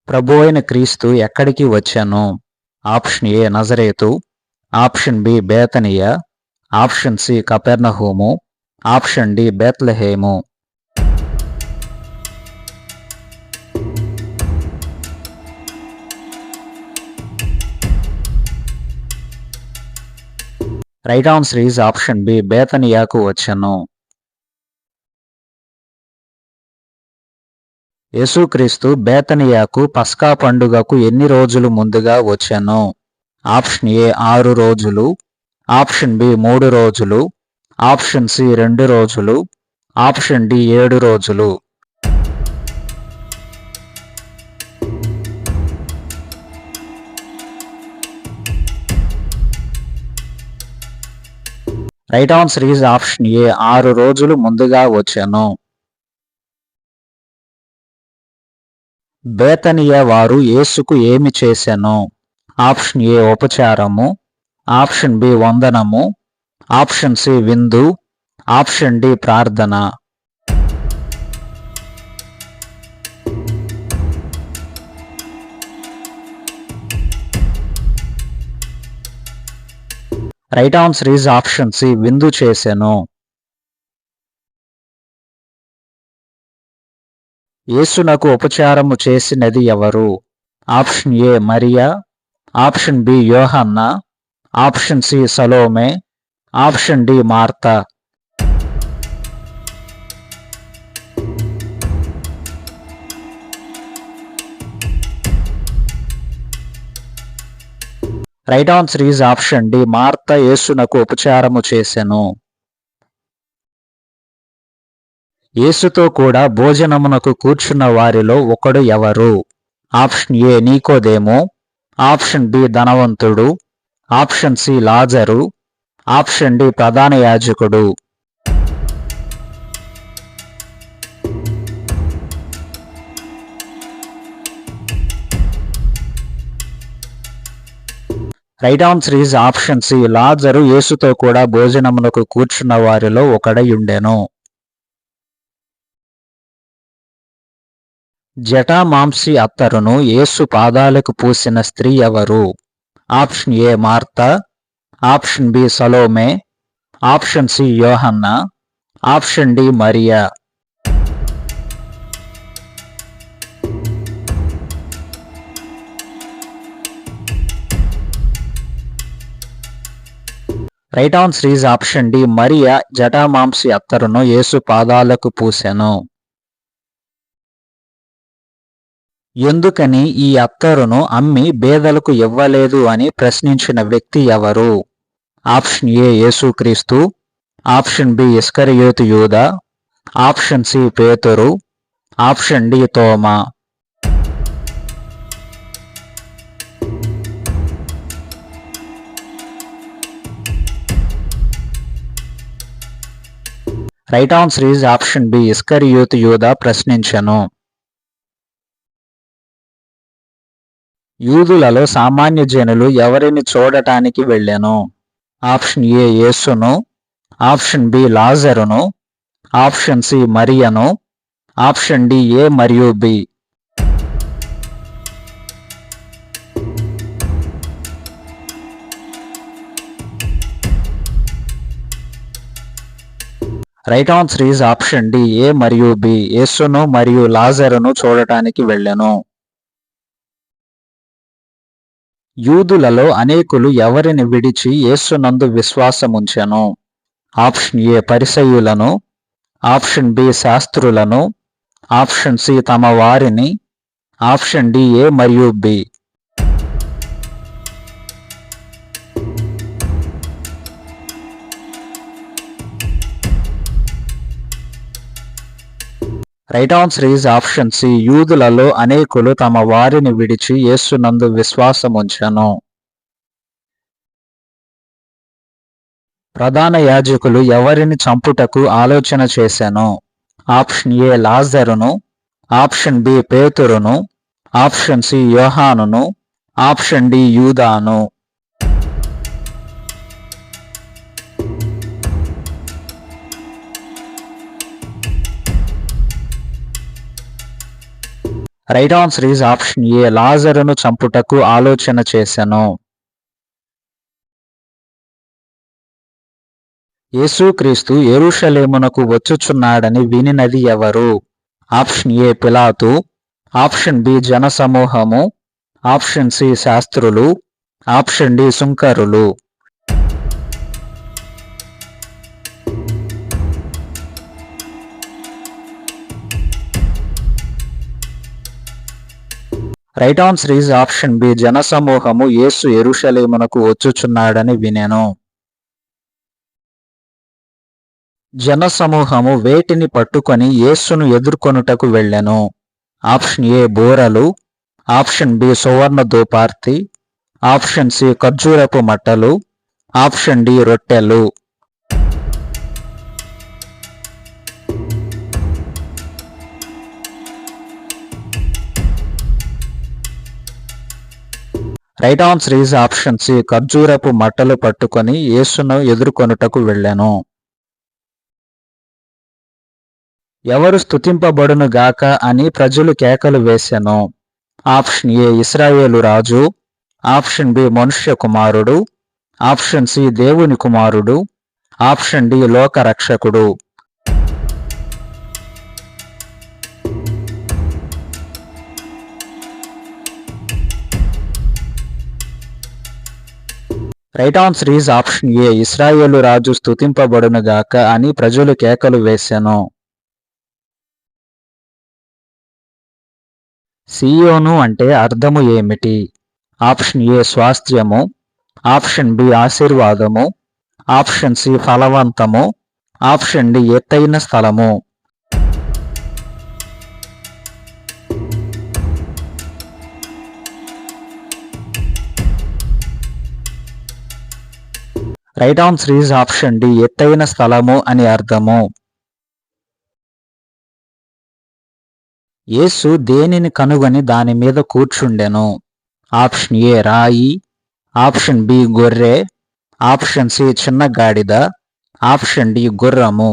ప్రభువైన క్రీస్తు ఎక్కడికి వచ్చెను? ఆప్షన్ ఏ నజరేతు, ఆప్షన్ బి బేతనియ, ఆప్షన్ సి కపెర్నహూము, ఆప్షన్ డి బేత్లెహేము. Right answer is option B బేతనియాకు వచ్చెను. యేసుక్రీస్తు బేతనియాకు పస్కా పండుగకు ఎన్ని రోజులు ముందుగా వచ్చెను? ఆప్షన్ ఏ 6 రోజులు, ఆప్షన్ బి 3 రోజులు, ఆప్షన్ సి 2 రోజులు, ఆప్షన్ డి 7 రోజులు. Right answer is option A 6 రోజులు ముందుగా వచ్చెను. బేతనియ వారు యేసుకు ఏమి చేసెను? ఆప్షన్ ఏ ఉపచారము, ఆప్షన్ బి వందనము, ఆప్షన్ సి విందు, ఆప్షన్ డి ప్రార్థన. Right answer is option C విందు చేసెను. యేసునకు ఉపచారము చేసినది ఎవరు? ఆప్షన్ ఏ మరియా, ఆప్షన్ బి యోహన్న, ఆప్షన్ సి సలోమే, ఆప్షన్ డి మార్తా. Right answer is option D మార్తా యేసునకు ఉపచారము చేసెను. యేసుతో కూడా భోజనమునకు కూర్చున్న వారిలో ఒకడు ఎవరు? ఆప్షన్ ఏ నీకోదేము, ఆప్షన్ బి ధనవంతుడు, ఆప్షన్ సి లాజరు, ఆప్షన్ డి ప్రధాన యాజకుడు. Right answer is option C లాజరు యేసుతో కూడా భోజనమునకు కూర్చున్న వారిలో ఒకడై ఉండెను. జటామాంసి అత్తరును యేసు పాదాలకు పూసిన స్త్రీ ఎవరు? ఆప్షన్ ఏ మార్తా, ఆప్షన్ బి సలోమే, ఆప్షన్ సి యోహన్న, ఆప్షన్ డి మరియా. Right answer is option D మరియా జటామాంసి అత్తరును యేసు పాదాలకు పూసెను. ఎందుకని ఈ అత్తరును అమ్మి బేదలకు ఇవ్వలేదు అని ప్రశ్నించిన వ్యక్తి ఎవరు? ఆప్షన్ ఏ యేసుక్రీస్తు, ఆప్షన్ బి ఇస్కరియోతు యూదా, ఆప్షన్ సి పేతురు, ఆప్షన్ డి తోమా. Right answer is option B ఇస్కరియోతు యూదా ప్రశ్నించెను. యూదులలో సామాన్య జనులు ఎవరిని చూడటానికి వెళ్ళెను? ఆప్షన్ ఏ యేసును, ఆప్షన్ బి లాజరును, ఆప్షన్ సి మరియను, ఆప్షన్ డి ఏ మరియు B. Right answer is option D A మరియు బి యేసును మరియు లాజరును చూడటానికి వెళ్ళెను. యూదులలో అనేకులు ఎవరిని విడిచి యేసునందు విశ్వాసముంచెను? ఆప్షన్ ఏ పరిసయ్యులను, ఆప్షన్ బి శాస్త్రులను, ఆప్షన్ సి తమ వారిని, ఆప్షన్ డి ఏ మరియు B. Right answer is option C యూదులలో అనేకులు తమ వారిని విడిచి యేసునందు విశ్వాసముంచెను. ప్రధాన యాజకులు ఎవరిని చంపుటకు ఆలోచన చేసెను? ఆప్షన్ ఏ లాజరును, ఆప్షన్ బి పేతురును, ఆప్షన్ సి యోహానును, ఆప్షన్ డి యూదాను. Right answer is option A. లాజరును చంపుటకు ఆలోచన చేసెను. యేసుక్రీస్తు యెరూషలేమునకు వచ్చుచున్నాడని వినినది ఎవరు? ఆప్షన్ ఏ పిలాతు, ఆప్షన్ బి జనసమూహము, ఆప్షన్ సి శాస్త్రులు, ఆప్షన్ డి సుంకరులు. Right answer is option B. జనసమూహము యేసు యెరూషలేమునకు వచ్చుచున్నాడని వినెను. జనసమూహము వేటిని పట్టుకొని యేసును ఎదుర్కొనుటకు వెళ్ళెను? ఆప్షన్ ఏ బూరలు, ఆప్షన్ బి సువర్ణ ధూపార్తి, ఆప్షన్ సి ఖర్జూరపు మట్టలు, ఆప్షన్ డి రొట్టెలు. Right answer is option C. ఖర్జూరపు మట్టలు పట్టుకొని యేసును ఎదుర్కొనుటకు వెళ్ళెను. ఎవరు స్తుతింపబడును గాక అని ప్రజలు కేకలు వేసెను? ఆప్షన్ ఏ ఇశ్రాయేలు రాజు, ఆప్షన్ బి మనుష్య కుమారుడు, ఆప్షన్ సి దేవుని కుమారుడు, ఆప్షన్ డి లోక రక్షకుడు. రైట్ ఆన్సర్ ఈజ్ ఆప్షన్ ఏ. ఇశ్రాయేలు రాజు స్తుతింపబడును గాక అని ప్రజలు కేకలు వేసెను. సియోను అంటే అర్థము ఏమిటి? ఆప్షన్ ఏ స్వాస్థ్యము, ఆప్షన్ బి ఆశీర్వాదము, ఆప్షన్ సి ఫలవంతము, ఆప్షన్ డి ఎత్తైన స్థలము. Right answer is option D. ఎత్తైన స్థలము అని అర్థము. యేసు దేనిని కనుగొని దాని మీద కూర్చుండెను? ఆప్షన్ ఏ రాయి, ఆప్షన్ బి గొర్రె, ఆప్షన్ సి చిన్న గాడిద, ఆప్షన్ డి గుర్రము.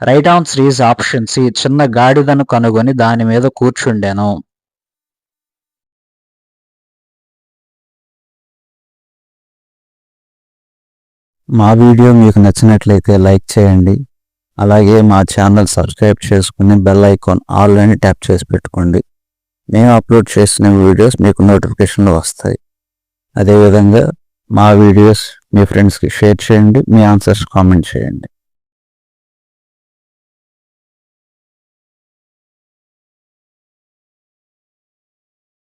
Right answer is option C. చిన్న గాడిదను కనుగొని దాని మీద కూర్చుండెను. మా వీడియో మీకు నచ్చినట్లయితే లైక్ చేయండి. అలాగే మా ఛానల్ సబ్స్క్రైబ్ చేసుకుని బెల్ ఐకాన్ ఆల్ అని ట్యాప్ చేసి పెట్టుకోండి. మేము అప్లోడ్ చేసిన వీడియోస్ మీకు నోటిఫికేషన్లు వస్తాయి. అదేవిధంగా మా వీడియోస్ మీ ఫ్రెండ్స్కి షేర్ చేయండి. మీ ఆన్సర్స్ కామెంట్ చేయండి.